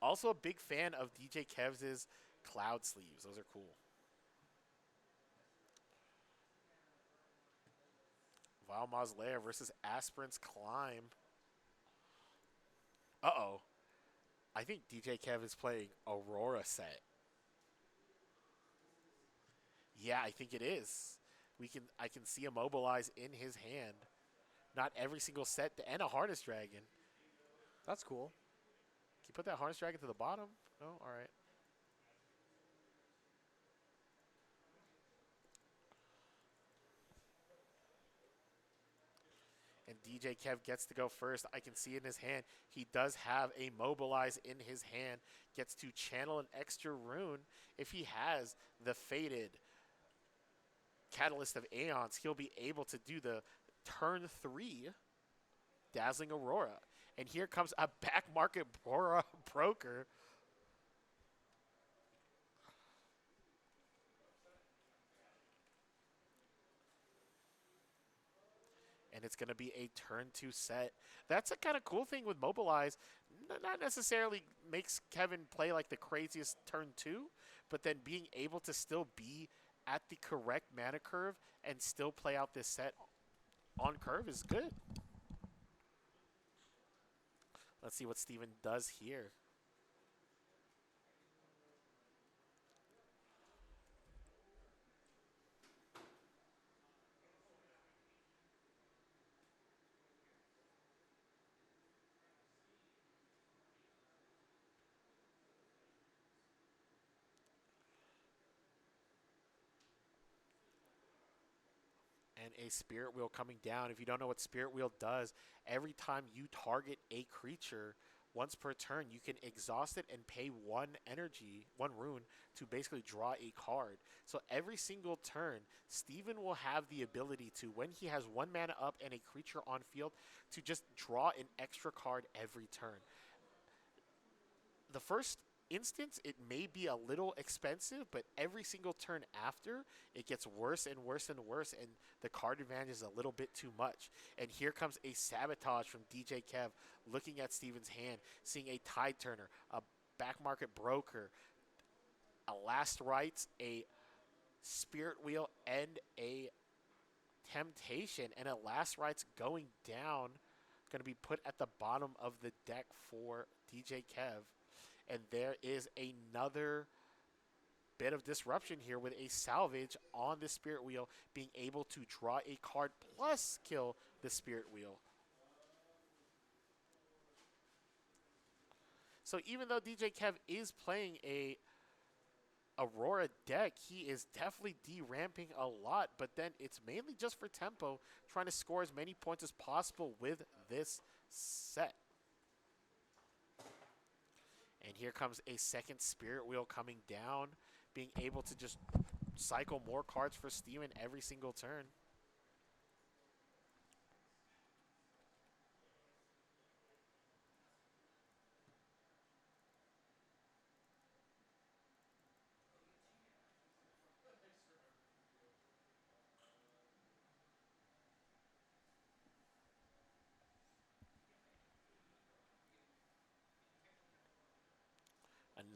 Also a big fan of DJ Kev's cloud sleeves. Those are cool. Valma's Lair versus Aspirant's Climb. Uh-oh. I think DJ Kev is playing Aurora set. Yeah, I think it is. I can see Immobilize in his hand. Not every single set and a Harness Dragon. That's cool. Can you put that Harness Dragon to the bottom? No? All right. And DJ Kev gets to go first. I can see it in his hand. He does have a Mobilize in his hand. Gets to channel an extra rune. If he has the Faded Catalyst of Aeons, he'll be able to do the turn 3 Dazzling Aurora. And here comes a back market broker. And it's going to be a turn 2 set. That's a kind of cool thing with Mobilize. Not necessarily makes Kevin play like the craziest turn 2, but then being able to still be at the correct mana curve and still play out this set on curve is good. Let's see what Steven does here. And a Spirit Wheel coming down. If you don't know what Spirit Wheel does, every time you target a creature once per turn, you can exhaust it and pay 1 energy, 1 rune, to basically draw a card. So every single turn, Steven will have the ability to, when he has 1 mana up and a creature on field, to just draw an extra card every turn. The first instance, it may be a little expensive, but every single turn after, it gets worse and worse and worse, and the card advantage is a little bit too much. And here comes a Sabotage from DJ Kev, looking at Steven's hand, seeing a Tide Turner, a back market broker, a Last Rites, a Spirit Wheel, and a Temptation, and a Last Rites going down, going to be put at the bottom of the deck for DJ Kev. And there is another bit of disruption here with a Salvage on the Spirit Wheel, being able to draw a card plus kill the Spirit Wheel. So even though DJ Kev is playing a Aurora deck, he is definitely de-ramping a lot, but then it's mainly just for tempo, trying to score as many points as possible with this set. And here comes a second Spirit Wheel coming down, being able to just cycle more cards for Steven every single turn.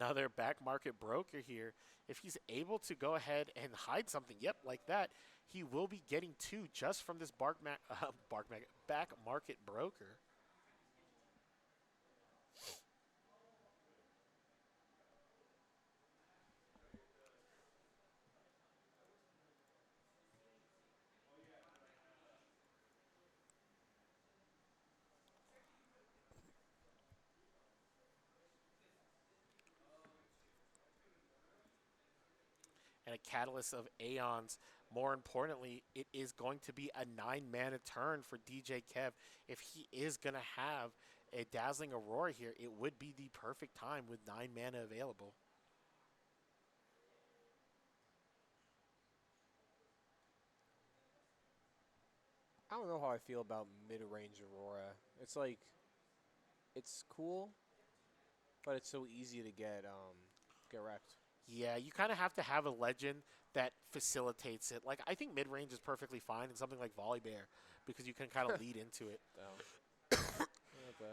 Another back market broker here. If he's able to go ahead and hide something, yep, like that, he will be getting 2 just from this back market broker. And a Catalyst of Aeons. More importantly, it is going to be a 9 mana turn for DJ Kev. If he is going to have a Dazzling Aurora here, it would be the perfect time with 9 mana available. I don't know how I feel about mid-range Aurora. It's like, it's cool, but it's so easy to get wrecked. Yeah, you kind of have to have a legend that facilitates it. Like, I think mid-range is perfectly fine in something like Volleybear because you can kind of lead into it. What the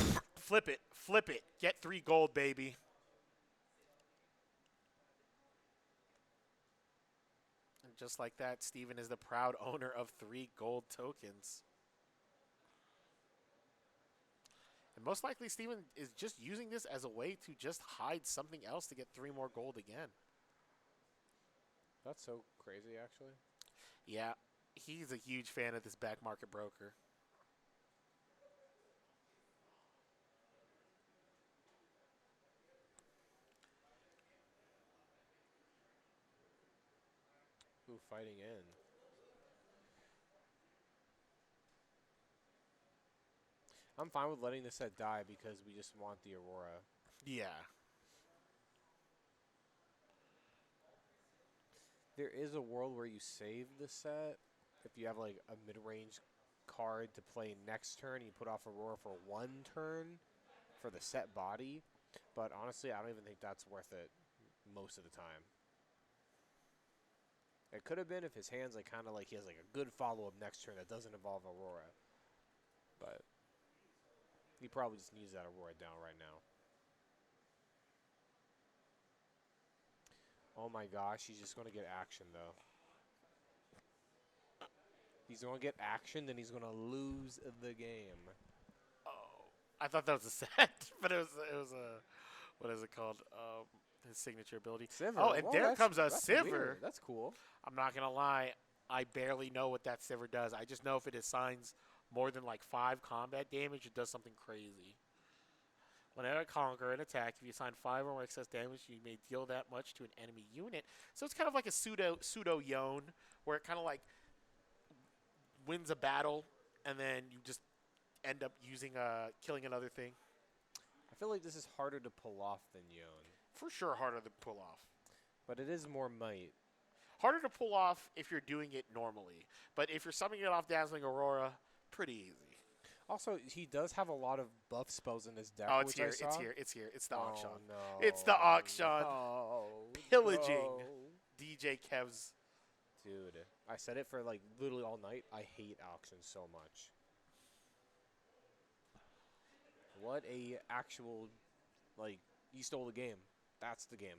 heck? Flip it. Flip it. Get 3 gold, baby. And just like that, Steven is the proud owner of 3 gold tokens. And most likely, Steven is just using this as a way to just hide something else to get 3 more gold again. That's so crazy, actually. Yeah, he's a huge fan of this back market broker. Ooh, fighting in. I'm fine with letting this set die because we just want the Aurora. Yeah. There is a world where you save the set if you have like a mid-range card to play next turn. You put off Aurora for 1 turn for the set body, but honestly, I don't even think that's worth it most of the time. It could have been if his hand's like kind of like he has like a good follow-up next turn that doesn't involve Aurora, but he probably just needs that Aurora down right now. Oh my gosh, he's just going to get action, though. He's going to get action, then he's going to lose the game. Oh, I thought that was a set, but it was a, what is it called? His signature ability. Sivir. Oh, and there comes a Sivir. Weird. That's cool. I'm not going to lie. I barely know what that Sivir does. I just know if it assigns more than like 5 combat damage, it does something crazy. Whenever I conquer an attack, if you assign 5 or more excess damage, you may deal that much to an enemy unit. So it's kind of like a pseudo Yone, where it kind of like wins a battle, and then you just end up using killing another thing. I feel like this is harder to pull off than Yone. For sure, harder to pull off. But it is more might. Harder to pull off if you're doing it normally. But if you're summoning it off Dazzling Aurora, pretty easy. Also, he does have a lot of buff spells in his deck. Oh, it's which here. I saw. It's here. It's here. It's the auction. No. It's the auction. No. Pillaging. No. DJ Kev's. Dude, I said it for like literally all night. I hate auctions so much. What a actual, like, you stole the game. That's the game.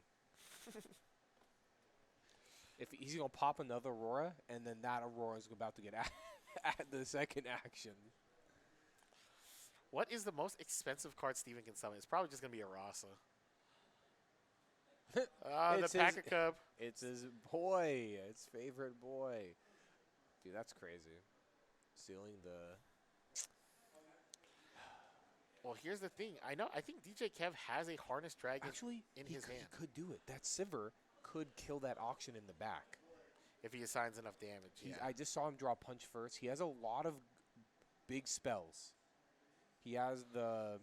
If he's going to pop another Aurora, and then that Aurora is about to get at the second action. What is the most expensive card Steven can summon? It's probably just going to be a Rasa. The Pack-a-Cub. It's his boy. His favorite boy. Dude, that's crazy. Stealing the... Well, here's the thing. I think DJ Kev has a Harness Dragon in his hand. He could do it. That Sivir could kill that auction in the back. If he assigns enough damage, yeah. I just saw him draw Punch first. He has a lot of big spells. He has the...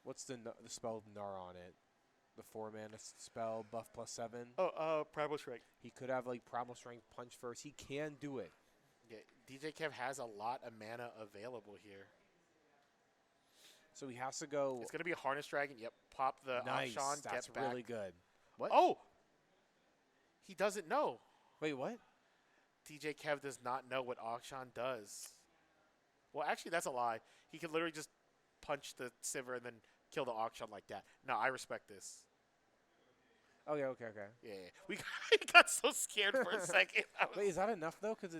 What's the spell with Nar on it? The 4-mana spell, buff +7. Oh, Primal Strength. He could have, like, Primal Strength Punch first. He can do it. Yeah, DJ Kev has a lot of mana available here. So he has to go... It's going to be a Harness Dragon. Yep, pop the nice. Akshan, That's get back. really good. What? Oh! He doesn't know. Wait, what? DJ Kev does not know what Akshan does. Well, actually, that's a lie. He could literally just punch the Sivir and then kill the Akshan like that. No, I respect this. Okay. Yeah. We got so scared for a second. Wait, is that enough, though? Because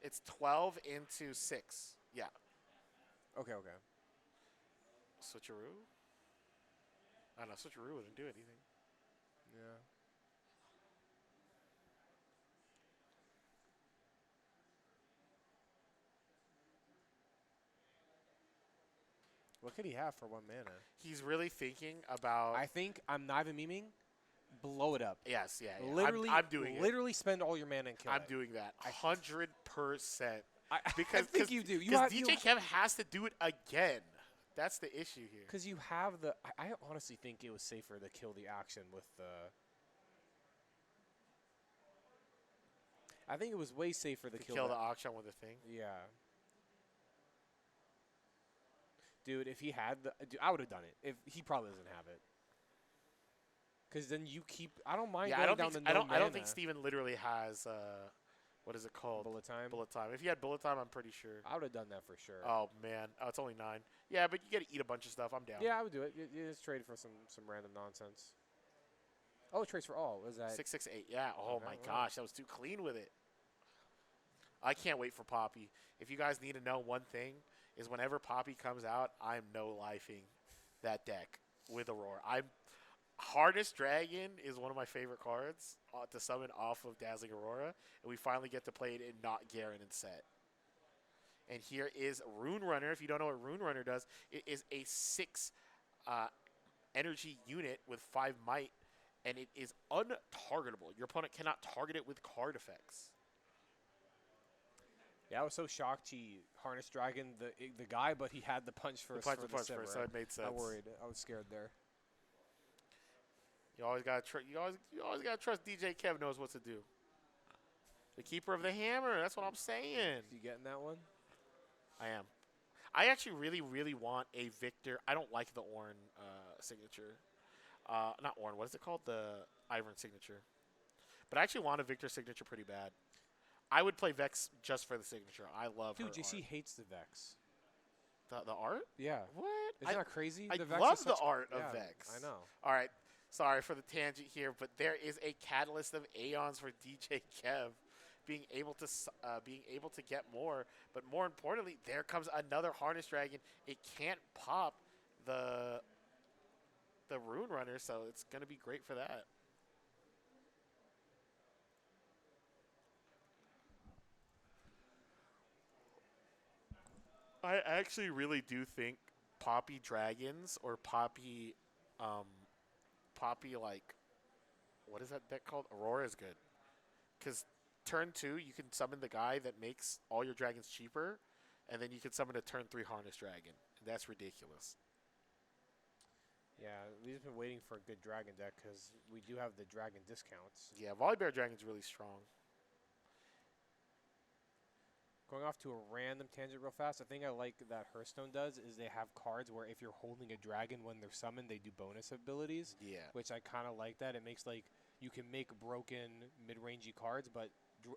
It's 12 into 6. Yeah. Okay. Switcheroo? I don't know. Switcheroo wouldn't do anything. Yeah. What could he have for 1 mana? He's really thinking about... I think, I'm not even memeing, blow it up. Yes, yeah. Literally, I'm doing it. Literally spend all your mana and kill I'm it. doing that. 100%. I think you do. Because DJ Kev has to do it again. That's the issue here. Because you have the... I honestly think it was safer to kill the action with the... I think it was way safer to kill the Akshan with the thing. Yeah. Dude, if he had the... Dude, I would have done it. If he probably doesn't have it. Because then you keep... I don't mind going down the no I don't think Steven literally has What is it called? Bullet time. Bullet time. If you had bullet time, I'm pretty sure. I would have done that for sure. Oh man, oh, it's only 9. Yeah, but you got to eat a bunch of stuff. I'm down. Yeah, I would do it. You just trade for some random nonsense. Oh, it trades for all. What is that? 668. Yeah. Oh Okay, my wow. gosh, that was too clean with it. I can't wait for Poppy. If you guys need to know one thing, is whenever Poppy comes out, I'm no lifing that deck with Aurora. Harness Dragon is one of my favorite cards to summon off of Dazzling Aurora, and we finally get to play it in not Garen and set. And here is Rune Runner. If you don't know what Rune Runner does, it is a 6 energy unit with 5 might, and it is untargetable. Your opponent cannot target it with card effects. Yeah, I was so shocked he harnessed Dragon the guy, but he had the punch first. The punch for first, Sivir. so it made sense. I worried. I was scared there. You always gotta trust DJ Kev knows what to do. The keeper of the hammer. That's what I'm saying. You getting that one? I am. I actually really, really want a Victor. I don't like the Ornn signature. Not Ornn. What is it called? The Ivern signature. But I actually want a Victor signature pretty bad. I would play Vex just for the signature. I love Dude, her JC art. hates the Vex. The art? Yeah. What? Isn't that crazy? I The Vex love is the such- art of yeah, Vex. I know. All right. Sorry for the tangent here, but there is a catalyst of Aeons for DJ Kev being able to get more. But more importantly, there comes another Harness Dragon. It can't pop the Rune Runner, so it's going to be great for that. I actually really do think Poppy Dragons or Poppy like, what is that deck called? Aurora is good. Because turn 2, you can summon the guy that makes all your dragons cheaper, and then you can summon a turn 3 Harness Dragon. That's ridiculous. Yeah, we've been waiting for a good Dragon deck because we do have the Dragon discounts. Yeah, Volibear Dragon's really strong. Going off to a random tangent real fast, I think I like that Hearthstone does is they have cards where if you're holding a dragon when they're summoned, they do bonus abilities. Yeah. Which I kind of like that. It makes like you can make broken mid-rangey cards, but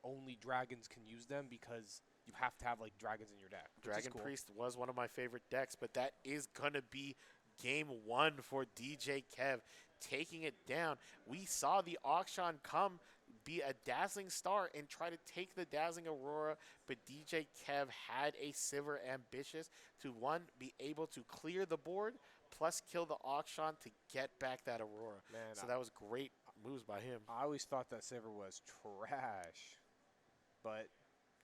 only dragons can use them because you have to have like dragons in your deck. Dragon cool. Priest was one of my favorite decks, but that is going to be game 1 for DJ Kev taking it down. We saw the auction come, be a dazzling star and try to take the dazzling Aurora, but DJ Kev had a Sivir ambitious to, one, be able to clear the board, plus kill the auction to get back that Aurora. Man, so that was great moves by him. I always thought that Sivir was trash, but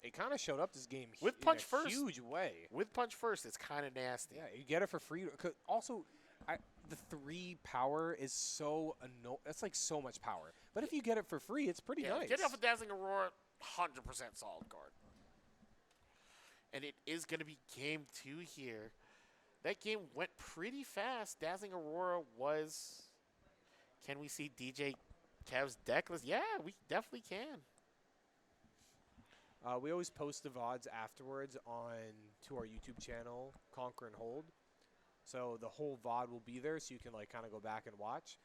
it kind of showed up this game with in punch a first. huge way. With punch first, it's kind of nasty. Yeah, you get it for free. Also, the 3 power is so that's like so much power. But if you get it for free, it's pretty nice. Get it off of Dazzling Aurora, 100% solid card. And it is going to be game 2 here. That game went pretty fast. Dazzling Aurora was... Can we see DJ Kev's deck list? Yeah, we definitely can. We always post the VODs afterwards to our YouTube channel, Conquer and Hold. So the whole VOD will be there, so you can like kind of go back and watch.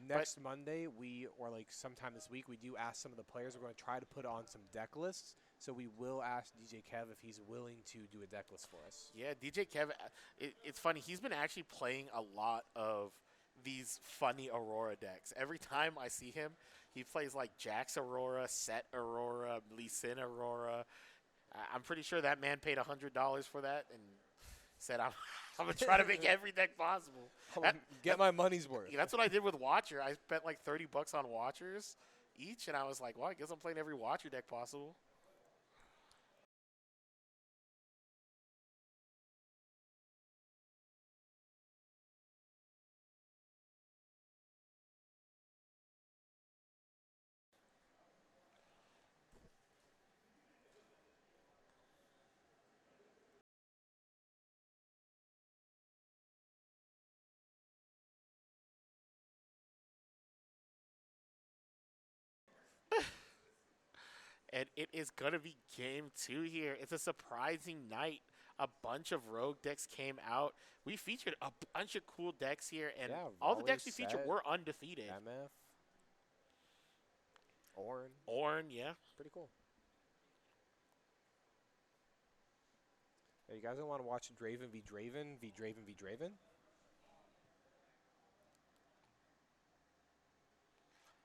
Next Monday, or like sometime this week, we do ask some of the players. We're going to try to put on some deck lists. So we will ask DJ Kev if he's willing to do a deck list for us. Yeah, DJ Kev, it's funny. He's been actually playing a lot of these funny Aurora decks. Every time I see him, he plays like Jax Aurora, Set Aurora, Lee Sin Aurora. I'm pretty sure that man paid $100 for that and said, I'm going to try to make every deck possible. Get my money's worth. That's what I did with Watcher. I spent like $30 on Watchers each, and I was like, well, I guess I'm playing every Watcher deck possible. And it is going to be game 2 here. It's a surprising night. A bunch of rogue decks came out. We featured a bunch of cool decks here, and all the decks we featured were undefeated. MF. Ornn. Ornn, yeah. Pretty cool. Hey, you guys don't want to watch Draven v Draven v Draven v Draven?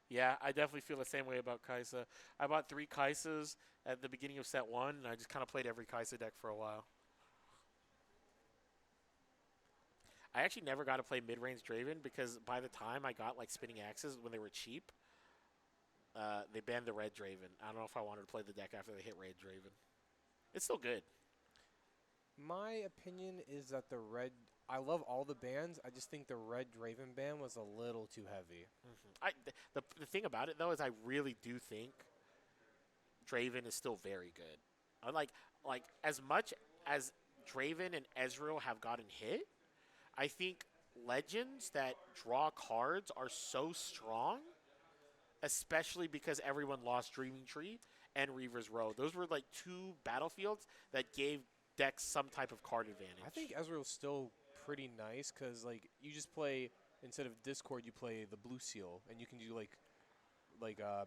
Yeah, I definitely feel the same way about Kaisa. I bought 3 Kaisas at the beginning of set 1, and I just kind of played every Kaisa deck for a while. I actually never got to play mid-range Draven because by the time I got like spinning axes when they were cheap, they banned the red Draven. I don't know if I wanted to play the deck after they hit red Draven. It's still good. My opinion is that the red. I love all the bans. I just think the red Draven ban was a little too heavy. The thing about it though is I really do think Draven is still very good. Like as much as Draven and Ezreal have gotten hit, I think legends that draw cards are so strong, especially because everyone lost Dreaming Tree and Reaver's Road. Those were like 2 battlefields that gave decks some type of card advantage. I think Ezreal's still pretty nice because like you just play instead of Discord, you play the Blue Seal, and you can do like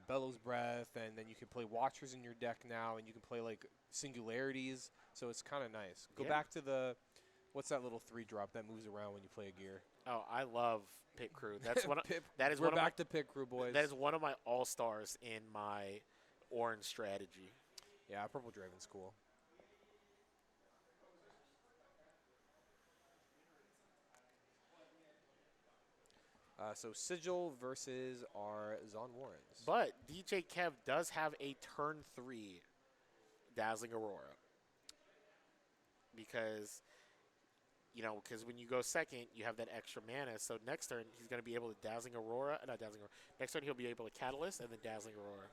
Bellows Breath, and then you can play Watchers in your deck now, and you can play like Singularities. So it's kind of nice. Go Yeah. back to the what's that little 3-drop that moves around when you play a gear? Oh, I love Pit Crew. That's one. Pip, That is we're one of my. back to Pit Crew, boys. That is one of my all stars in my orange strategy. Yeah, Purple Draven's cool. So Sigil versus our Zon Warrens. But DJ Kev does have a turn 3 Dazzling Aurora because because when you go second, you have that extra mana. So next turn, he's going to be able to Dazzling Aurora, not Dazzling Aurora. Next turn, he'll be able to Catalyst and then Dazzling Aurora.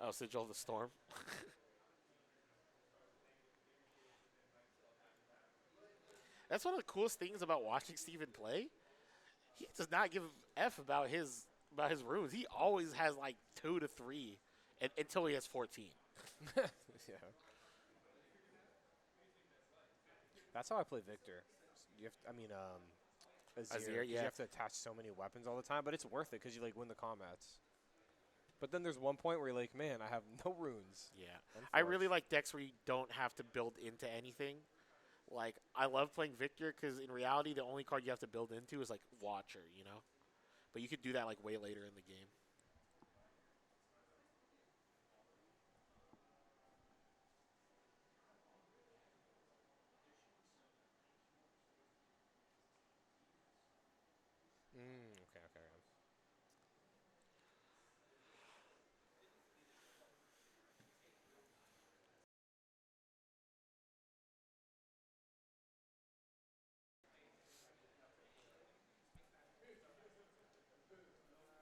Oh, Sigil of the Storm. That's one of the coolest things about watching Steven play. He does not give a f about his runes. He always has like 2 to 3 until he has 14. Yeah. That's how I play Victor. You have to, I mean, Azir. 'Cause Azir, You yeah. have to attach so many weapons all the time, but it's worth it because you like win the combats. But then there's one point where you're like, man, I have no runes. Yeah. I really Unforced. like decks where you don't have to build into anything. Like, I love playing Victor because in reality, the only card you have to build into is like Watcher, you know? But you could do that like way later in the game. Okay.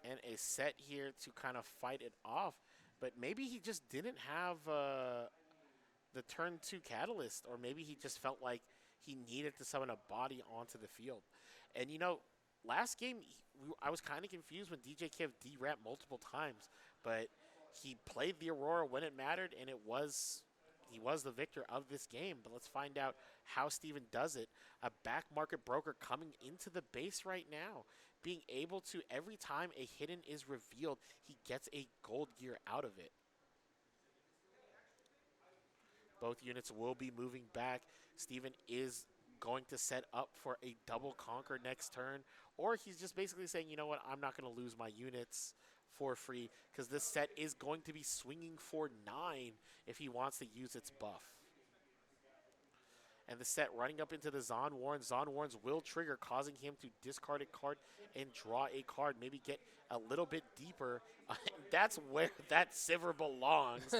And a set here to kind of fight it off. But maybe he just didn't have the turn 2 Catalyst, or maybe he just felt like he needed to summon a body onto the field. And last game, I was kind of confused when DJ Kev D-ramped multiple times, but he played the Aurora when it mattered, and he was the victor of this game. But let's find out how Steven does it. A back market broker coming into the base right now, being able to, every time a hidden is revealed, he gets a gold gear out of it. Both units will be moving back. Steven is going to set up for a double conquer next turn, or he's just basically saying, you know what, I'm not going to lose my units for free because this set is going to be swinging for 9 if he wants to use its buff. And the set running up into the Zon Warrens. Zon Warrens will trigger, causing him to discard a card and draw a card. Maybe get a little bit deeper. That's where that Sivir belongs.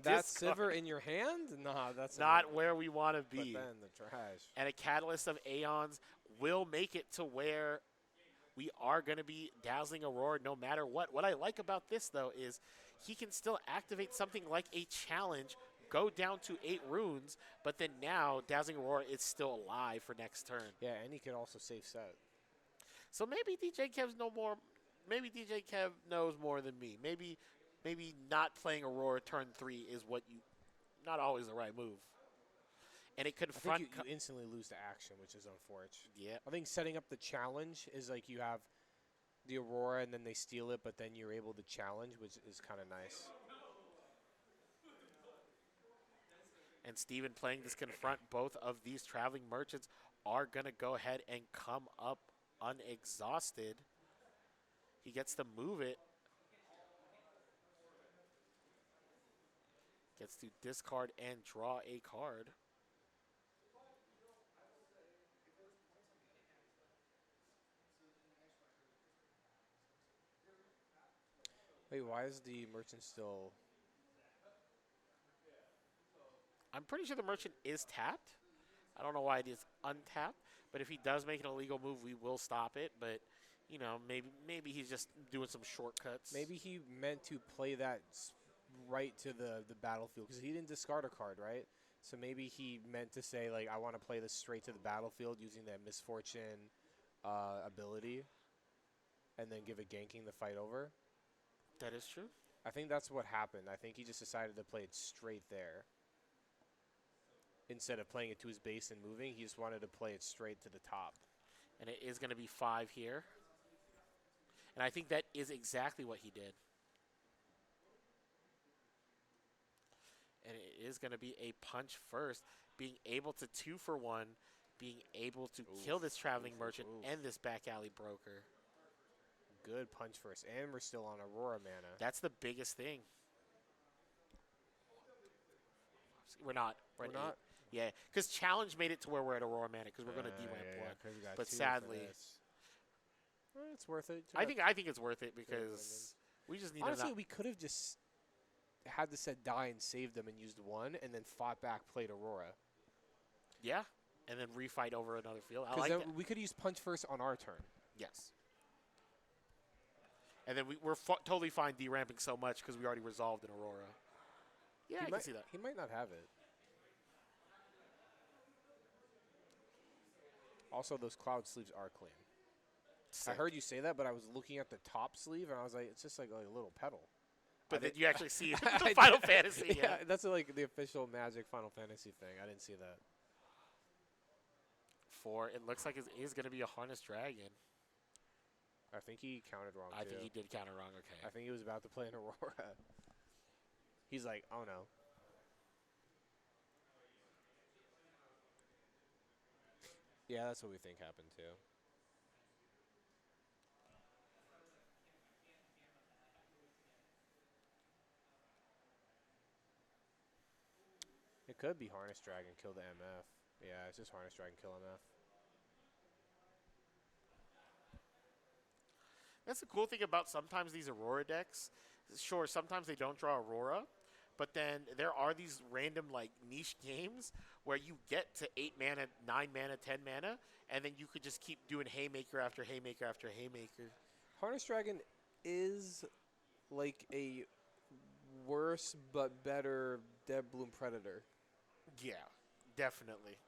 That Sivir in your hand? Nah, that's not where we want to be. But then the trash. And a Catalyst of Aeons will make it to where we are going to be Dazzling Aurora no matter what. What I like about this, though, is he can still activate something like a challenge, go down to 8 runes, but then now Dazzling Aurora is still alive for next turn. Yeah, and he could also save set. So maybe DJ Kev's no more. Maybe DJ Kev knows more than me. Maybe not playing Aurora turn 3 is not always the right move. And it could I think you instantly lose to action, which is unfortunate. Yeah. I think setting up the challenge is like you have the Aurora and then they steal it, but then you're able to challenge, which is kind of nice. And Steven playing this confront, both of these traveling merchants are going to go ahead and come up unexhausted. He gets to move it. Gets to discard and draw a card. Wait, why is the merchant still... I'm pretty sure the merchant is tapped. I don't know why it is untapped, but if he does make an illegal move, we will stop it. But, you know, maybe he's just doing some shortcuts. Maybe he meant to play that right to the battlefield because he didn't discard a card, right? So maybe he meant to say, like, I want to play this straight to the battlefield using that Misfortune ability and then give it ganking the fight over. That is true. I think that's what happened. I think he just decided to play it straight there. Instead of playing it to his base and moving, he just wanted to play it straight to the top. And it is going to be 5 here. And I think that is exactly what he did. And it is going to be a punch first. Being able to 2-for-1. Being able to kill this traveling merchant and this back alley broker. Good punch first. And we're still on Aurora mana. That's the biggest thing. We're not. We're not. Yeah, because challenge made it to where we're at Aurora mana because we're going to deramp one. But sadly, it's worth it. I think it's worth it because we just need. Honestly, we could have just had the set die and saved them and used one, and then fought back, played Aurora. Yeah, and then refight over another field. I like like that. We could use punch first on our turn. Yes. And then we're totally fine deramping so much because we already resolved an Aurora. Yeah, I can see that. He might not have it. Also, those cloud sleeves are clean. Sick. I heard you say that, but I was looking at the top sleeve, and I was like, it's just like a little petal. But then you actually see the Final Fantasy. Yeah, that's like the official Magic Final Fantasy thing. I didn't see that. 4, it looks like it is going to be a Harness Dragon. I think he counted wrong, I think he did counter wrong, okay. I think he was about to play an Aurora. He's like, oh no. Yeah, that's what we think happened too. It could be Harness Dragon, kill the MF. Yeah, it's just Harness Dragon, kill MF. That's the cool thing about sometimes these Aurora decks. Sure, sometimes they don't draw Aurora, but then there are these random like niche games where you get to 8 mana, 9 mana, 10 mana, and then you could just keep doing Haymaker after Haymaker after Haymaker. Harness Dragon is like a worse but better Dead Bloom Predator. Yeah, definitely.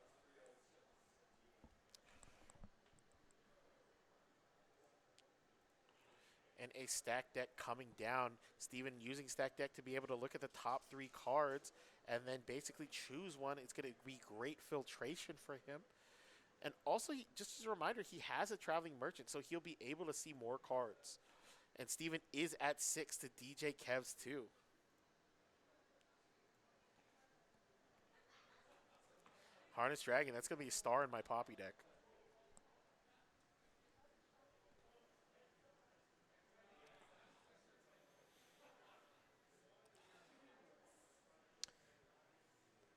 And a stack deck coming down. Steven using stack deck to be able to look at the top 3 cards and then basically choose one. It's going to be great filtration for him. And also, just as a reminder, he has a traveling merchant, so he'll be able to see more cards. And Steven is at 6 to DJ Kev's 2. Harness Dragon, that's going to be a star in my Poppy deck.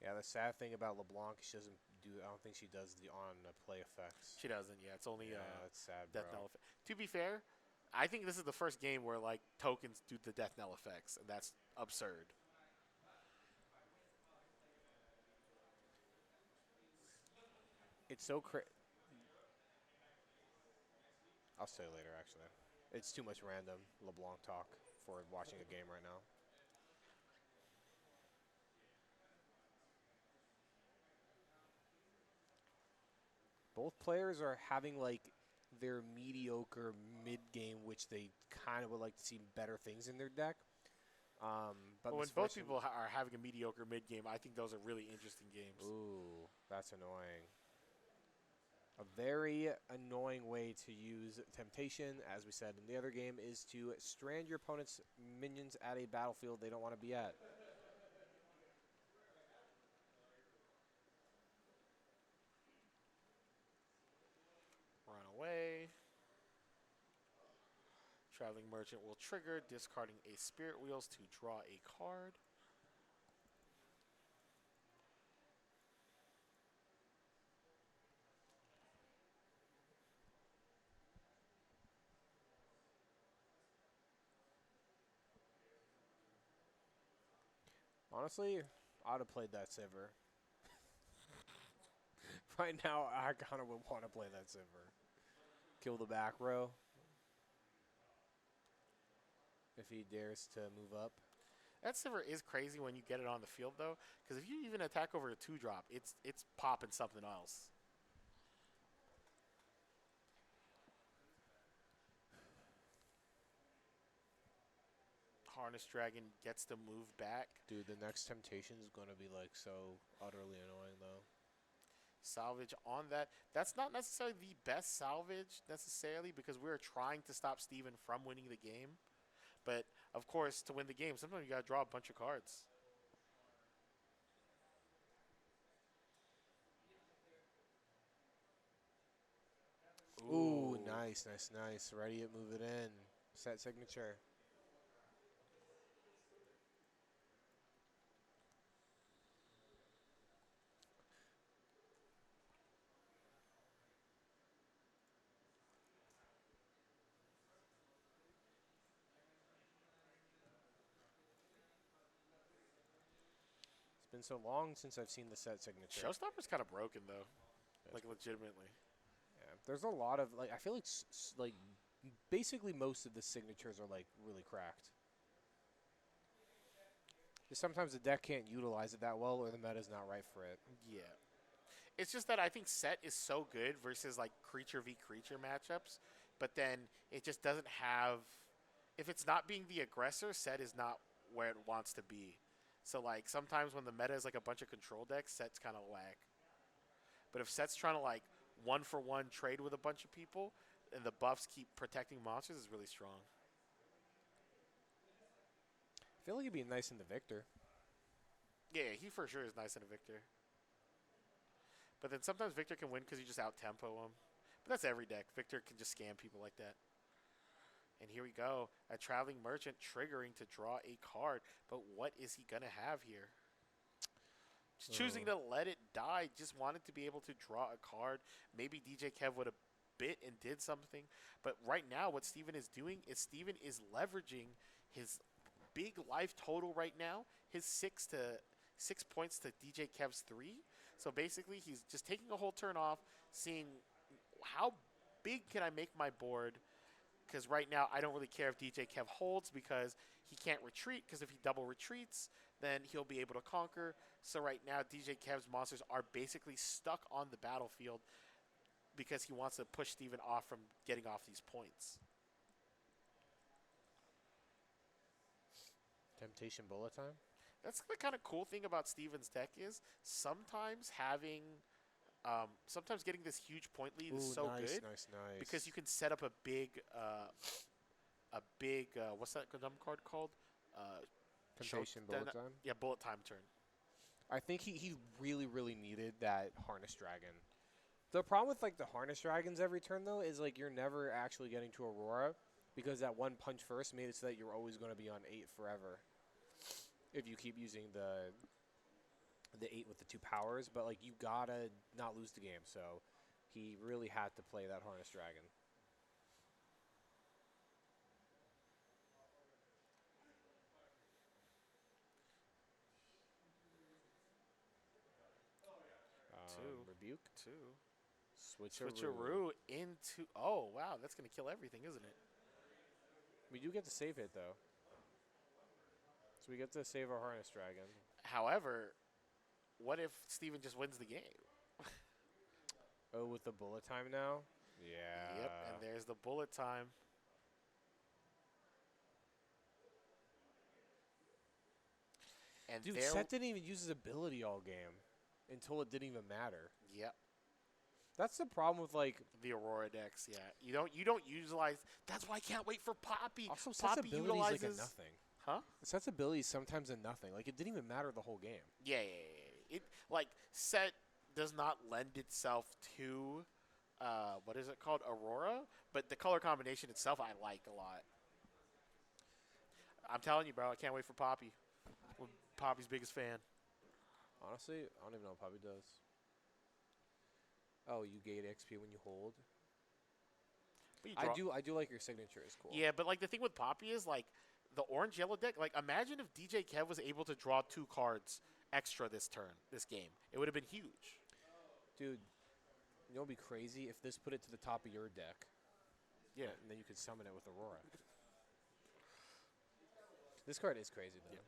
Yeah, the sad thing about LeBlanc, she doesn't do. I don't think she does the on play effects. She doesn't. Yeah, it's only that's sad, Death bro. Knell effect. To be fair, I think this is the first game where like tokens do the Death Knell effects, and that's absurd. It's so I'll say later. Actually, it's too much random LeBlanc talk for watching a game right now. Both players are having like their mediocre mid game, which they kind of would like to see better things in their deck. But when both people are having a mediocre mid game, I think those are really interesting games. Ooh, that's annoying. A very annoying way to use Temptation, as we said in the other game, is to strand your opponent's minions at a battlefield they don't want to be at. Run away. Traveling Merchant will trigger, discarding a Spirit Wheels to draw a card. Honestly, I would have played that Sivir. Right now, I kind of would want to play that Sivir. Kill the back row. If he dares to move up. That Sivir is crazy when you get it on the field, though, because if you even attack over a 2-drop, it's popping something else. Harness Dragon gets to move back. Dude, the next Temptation is going to be like so utterly annoying, though. Salvage on that. That's not necessarily the best salvage, necessarily, because we're trying to stop Steven from winning the game. But, of course, to win the game, sometimes you got to draw a bunch of cards. Ooh, nice, nice, nice. Ready to move it in. Set signature. It's been so long since I've seen the set signature. Showstopper's kind of broken, though. Like, legitimately. Yeah, there's a lot of, like, I feel like, like, basically most of the signatures are, like, really cracked. Just sometimes the deck can't utilize it that well or the meta's not right for it. Yeah. It's just that I think set is so good versus, like, creature v creature matchups, but then it just doesn't have. If it's not being the aggressor, set is not where it wants to be. So, like, sometimes when the meta is, like, a bunch of control decks, set's kind of whack. But if set's trying to, like, one-for-one trade with a bunch of people, and the buffs keep protecting monsters, is really strong. I feel like it'd be nice in the Victor. Yeah, he for sure is nice in a Victor. But then sometimes Victor can win because you just out-tempo him. But that's every deck. Victor can just scam people like that. And here we go. A Traveling Merchant triggering to draw a card. But what is he going to have here? Just choosing to let it die. Just wanted to be able to draw a card. Maybe DJ Kev would have bit and did something. But right now what Steven is doing is Steven is leveraging his big life total right now. His 6 points to DJ Kev's 3. So basically he's just taking a whole turn off, seeing how big can I make my board. Because right now I don't really care if DJ Kev holds because he can't retreat. Because if he double retreats, then he'll be able to conquer. So right now DJ Kev's monsters are basically stuck on the battlefield because he wants to push Steven off from getting off these points. Temptation bullet time? That's the kind of cool thing about Steven's deck is sometimes sometimes getting this huge point lead is so nice, good nice, nice. because you can set up a big what's that dumb card called? Temptation bullet time? Yeah, bullet time turn. I think he really, really needed that Harness Dragon. The problem with, like, the Harness Dragons every turn, though, is, like, you're never actually getting to Aurora because that one punch first made it so that you're always going to be on 8 forever if you keep using the 8 with the 2 powers. But, like, you gotta not lose the game, so he really had to play that Harness Dragon. Rebuke. 2. Switcheroo. Switcheroo into. Oh, wow. That's going to kill everything, isn't it? We do get to save it, though. So we get to save our Harness Dragon. However, what if Steven just wins the game? Oh, with the bullet time now? Yeah. Yep, and there's the bullet time. And dude, Seth didn't even use his ability all game until it didn't even matter. Yep. That's the problem with like. The Aurora decks, yeah. You don't utilize. That's why I can't wait for Poppy. Also, sets Poppy abilities like a utilizes, nothing. huh? Sets abilities sometimes a nothing. Like it didn't even matter the whole game. Yeah. It like set does not lend itself to what is it called, Aurora, but the color combination itself I like a lot. I'm telling you, bro, I can't wait for Poppy. I'm Poppy's biggest fan. Honestly, I don't even know what Poppy does. Oh, you gain XP when you hold. But you I draw. do. I do like your signature. Is cool. Yeah, but like the thing with Poppy is like the orange yellow deck. Like imagine if DJ Kev was able to draw 2 cards extra this turn, this game. It would have been huge. Dude, you know what'd be crazy if this put it to the top of your deck, Yeah. and then you could summon it with Aurora. This card is crazy though. Yeah.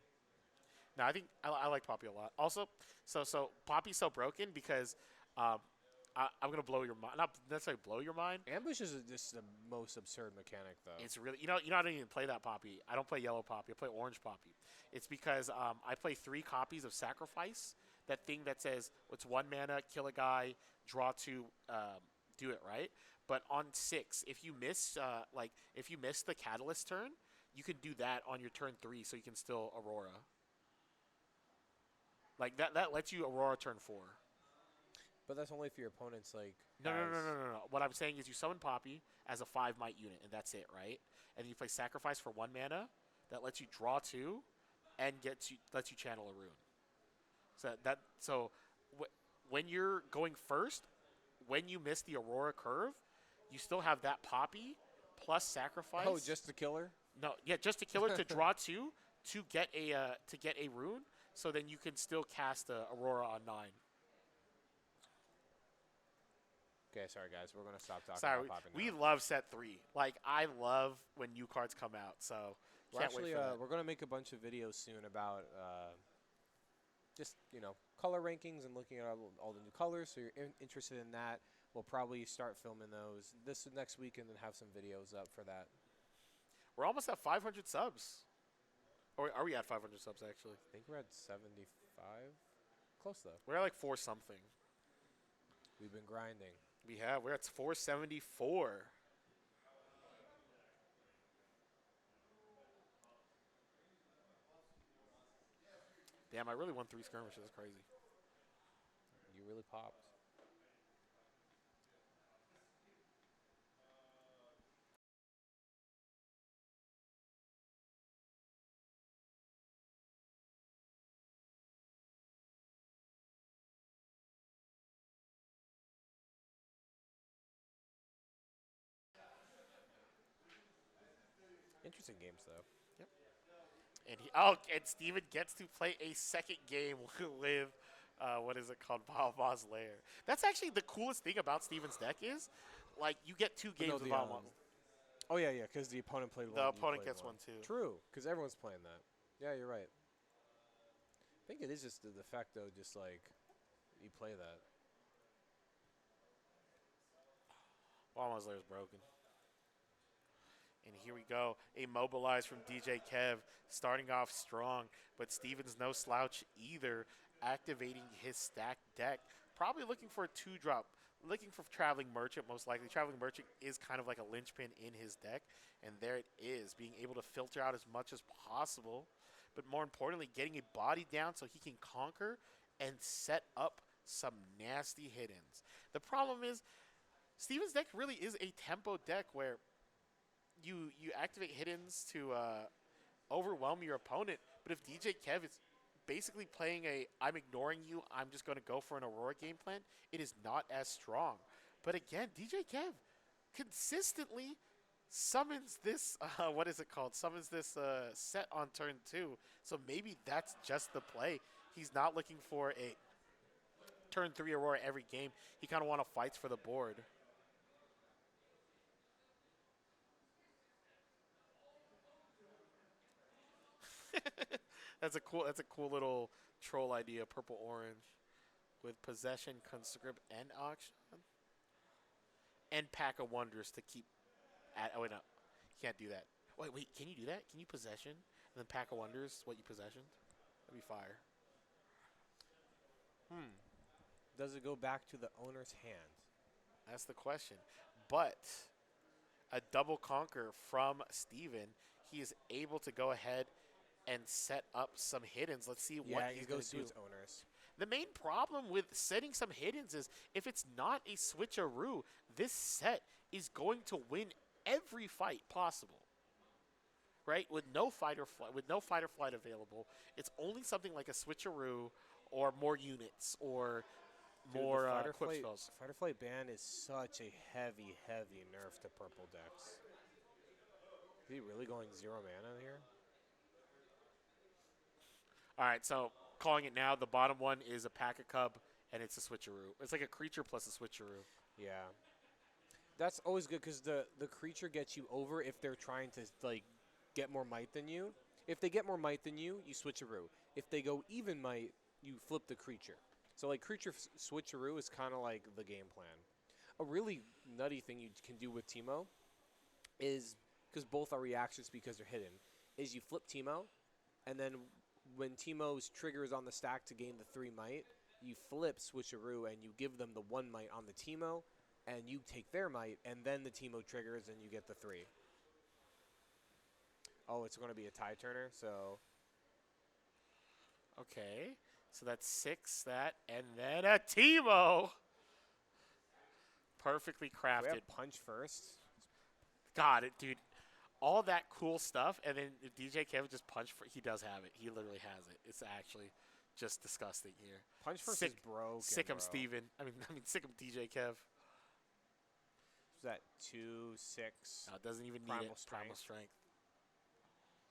No, I think I like Poppy a lot. Also, so Poppy's so broken because um, I'm gonna blow your mind. Not necessarily blow your mind. Ambush is just the most absurd mechanic though. It's really I don't even play that Poppy. I don't play yellow Poppy. I play orange Poppy. It's because I play 3 copies of Sacrifice. That thing that says it's 1 mana, kill a guy, draw 2, do it right. But on 6, if you miss if you miss the Catalyst turn, you can do that on your turn 3, so you can still Aurora. Like that lets you Aurora turn 4. But that's only if your opponent's like. No. What I'm saying is you summon Poppy as a 5 might unit, and that's it, right? And then you play Sacrifice for 1 mana. That lets you draw 2, and lets you channel a rune. When you're going first, when you miss the Aurora curve, you still have that Poppy plus Sacrifice. Oh, just the killer. No, yeah, just to kill her to draw 2 to get a rune. So then you can still cast Aurora on 9. Okay, sorry guys, we're gonna stop talking Sorry, about Poppy we now. love set 3. Like I love when new cards come out. So We're can't actually wait for that. we're gonna make a bunch of videos soon about just color rankings and looking at all the new colors. So you're interested in that, we'll probably start filming those this next week and then have some videos up for that. We're almost at 500 subs. Or are we at 500 subs actually? I think we're at 75. Close though. We're at like 4 something. We've been grinding. We're at 474. Damn, I really won 3 skirmishes. That's crazy. You really popped. Interesting games though. Yep. And Steven gets to play a second game with what is it called, Valma's Lair. That's actually the coolest thing about Steven's deck is, like, you get 2 games with Valma's. Oh yeah, because the opponent played one. The you opponent played gets one too. True, because everyone's playing that. Yeah, you're right. I think it is just the fact though, just like you play that. Valma's Lair is broken. And here we go. Immobilized from DJ Kev, starting off strong, but Steven's no slouch either, activating his stacked deck. Probably looking for a 2-drop, looking for Traveling Merchant most likely. Traveling Merchant is kind of like a linchpin in his deck, and there it is, being able to filter out as much as possible, but more importantly, getting a body down so he can conquer and set up some nasty hit-ins. The problem is, Steven's deck really is a tempo deck where you activate hit-ins to overwhelm your opponent, but if DJ Kev is basically playing I'm ignoring you, I'm just going to go for an Aurora game plan, it is not as strong. But again, DJ Kev consistently summons this, what is it called? Summons this set on turn 2. So maybe that's just the play. He's not looking for a turn 3 Aurora every game. He kind of want to fight for the board. That's a cool little troll idea, purple orange. With possession, conscript, and auction. And pack of wonders to keep oh wait, no. You can't do that. Wait, can you do that? Can you possession and then pack of wonders what you possessioned? That'd be fire. Does it go back to the owner's hand? That's the question. But a double conquer from Steven, he is able to go ahead and set up some hiddens. Let's see what Yeah, he's it going goes to to do. its owners. The main problem with setting some hiddens is if it's not a switcheroo, this set is going to win every fight possible. Right? With no fight or flight available, it's only something like a switcheroo or more units or Dude, the more equip spells. fighter flight ban is such a heavy, heavy nerf to purple decks. Is he really going 0 mana here? All right, so calling it now, the bottom one is a pack a cub, and it's a switcheroo. It's like a creature plus a switcheroo. Yeah. That's always good because the creature gets you over if they're trying to like get more might than you. If they get more might than you switcheroo. If they go even might, you flip the creature. So like creature switcheroo is kind of like the game plan. A really nutty thing you can do with Teemo is because both are reactions because they're hidden. Is you flip Teemo, and then when Teemo's trigger is on the stack to gain the 3 might, you flip switcheroo and you give them the 1 might on the Teemo, and you take their might, and then the Teemo triggers and you get the 3. Oh, it's going to be a tie turner, so Okay, so that's 6, that, and then a Teemo. Perfectly do we crafted. have punch first? Got it, dude. All that cool stuff, and then if DJ Kevin just punch for, he does have it. He literally has it. It's actually just disgusting here. Punch first Sick, is broken, sick him, bro. Steven. I mean, sick him, DJ Kev. Is that 2, 6? Doesn't even need Primal it. Primal Strength. strength.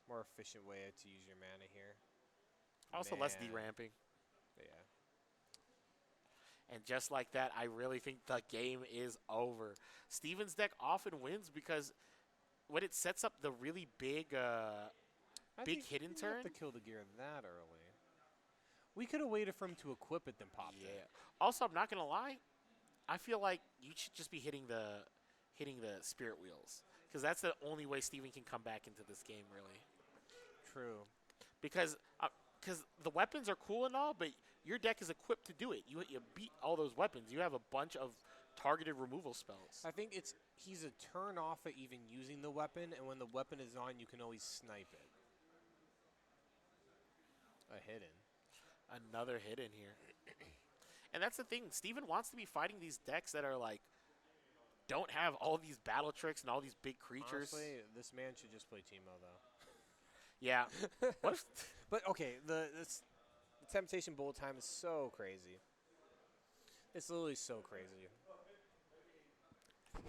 More efficient way to use your mana here. Also less Man. deramping. Yeah. And just like that, I really think the game is over. Steven's deck often wins because when it sets up the really big big hidden you turn. have to kill the gear that early. We could have waited for him to equip it, then popped Yeah. it. Also, I'm not gonna lie. I feel like you should just be hitting the spirit wheels because that's the only way Steven can come back into this game, really. True. Because the weapons are cool and all, but your deck is equipped to do it. You beat all those weapons. You have a bunch of targeted removal spells. I think he's a turn off at even using the weapon, and when the weapon is on, you can always snipe it. A hidden. Another hidden here. And that's the thing. Steven wants to be fighting these decks that are like don't have all these battle tricks and all these big creatures. Honestly, this man should just play Teemo, though. Yeah. What if But, okay, the Temptation Bullet Time is so crazy. It's literally so crazy.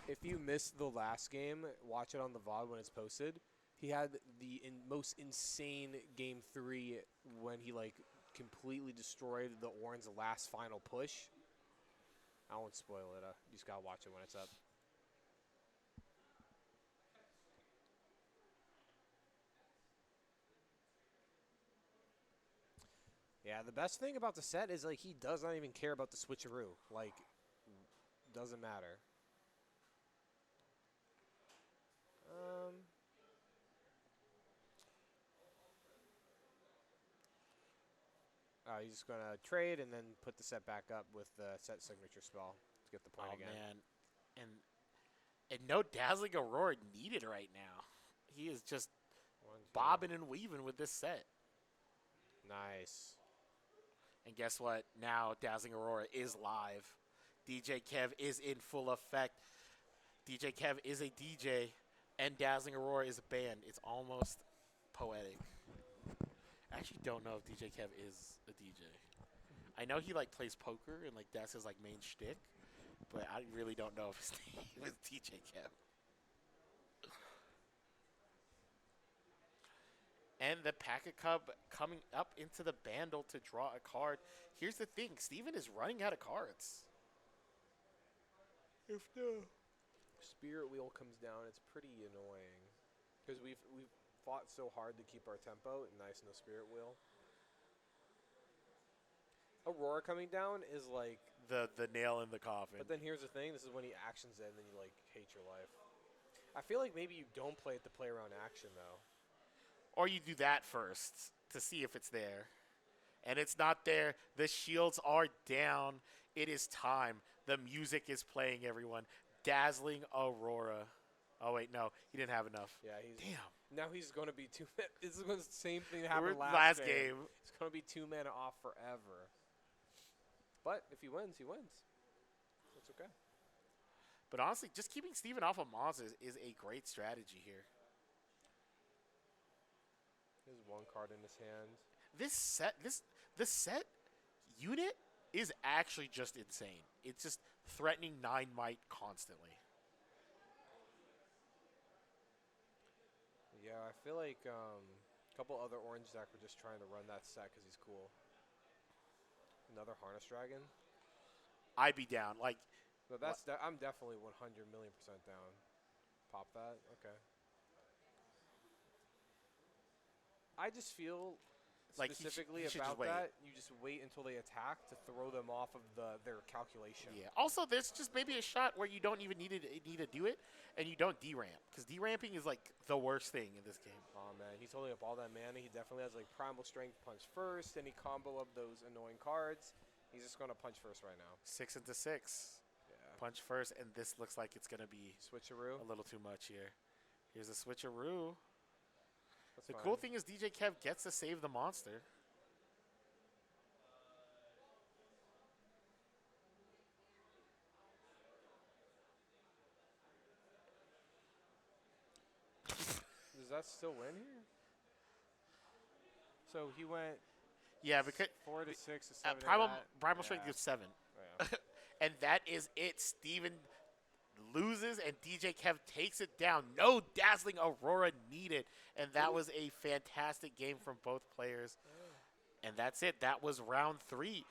If you missed the last game, watch it on the VOD when it's posted. He had the most insane Game 3 when he, like, completely destroyed the Oran's last final push. I won't spoil it. You just gotta watch it when it's up. Yeah, the best thing about the set is, like, he does not even care about the switcheroo. Like, doesn't matter. He's just going to trade and then put the set back up with the set signature spell to get the point again. man. And no Dazzling Aurora needed right now. He is just bobbing and weaving with this set. Nice. And guess what? Now Dazzling Aurora is live. DJ Kev is in full effect. DJ Kev is a DJ, and Dazzling Aurora is a band. It's almost poetic. I actually don't know if DJ Kev is a DJ. I know he like plays poker and like that's his like main shtick, but I really don't know if his name is DJ Kev. And the Pack-a-Cub coming up into the Bandle to draw a card. Here's the thing. Steven is running out of cards. If no. Spirit Wheel comes down. It's pretty annoying. Because we've fought so hard to keep our tempo. Nice, no Spirit Wheel. Aurora coming down is like... The nail in the coffin. But then here's the thing. This is when he actions it and then you like hate your life. I feel like maybe you don't play it to play around action though. Or you do that first to see if it's there. And it's not there. The shields are down. It is time. The music is playing, everyone. Dazzling Aurora. Oh, wait, no. He didn't have enough. Yeah, he's Damn. now he's going to be two. This is the same thing that We're happened last game. He's going to be 2 mana off forever. But if he wins, he wins. That's okay. But honestly, just keeping Steven off of monsters is a great strategy here. There's one card in his hand. This set unit is actually just insane. It's just threatening 9 might constantly. Yeah, I feel like a couple other orange deck were just trying to run that set because he's cool. Another Harness Dragon. I'd be down. Like, No, I'm definitely 100 million% down. Pop that. Okay. I just feel Like, specifically he should just about wait. that. You just wait until they attack to throw them off of their calculation. yeah. Also, there's just maybe a shot where you don't even need to do it, and you don't deramp, because deramping is like the worst thing in this game. Oh man, he's holding up all that mana. He definitely has like Primal Strength, Punch First, any combo of those annoying cards. He's just gonna punch first right now. 6 into 6. Yeah. Punch first, and this looks like it's gonna be Switcheroo. a little too much here. Here's a switcheroo. That's The fine. cool thing is DJ Kev gets to save the monster. Does that still win here? So he went. Yeah, because 4 to 6 to 7. Primal Strength gives 7. Yeah. And that is it. Steven loses, and DJ Kev takes it down. No Dazzling Aurora needed. And that was a fantastic game from both players. And that's it. That was round 3.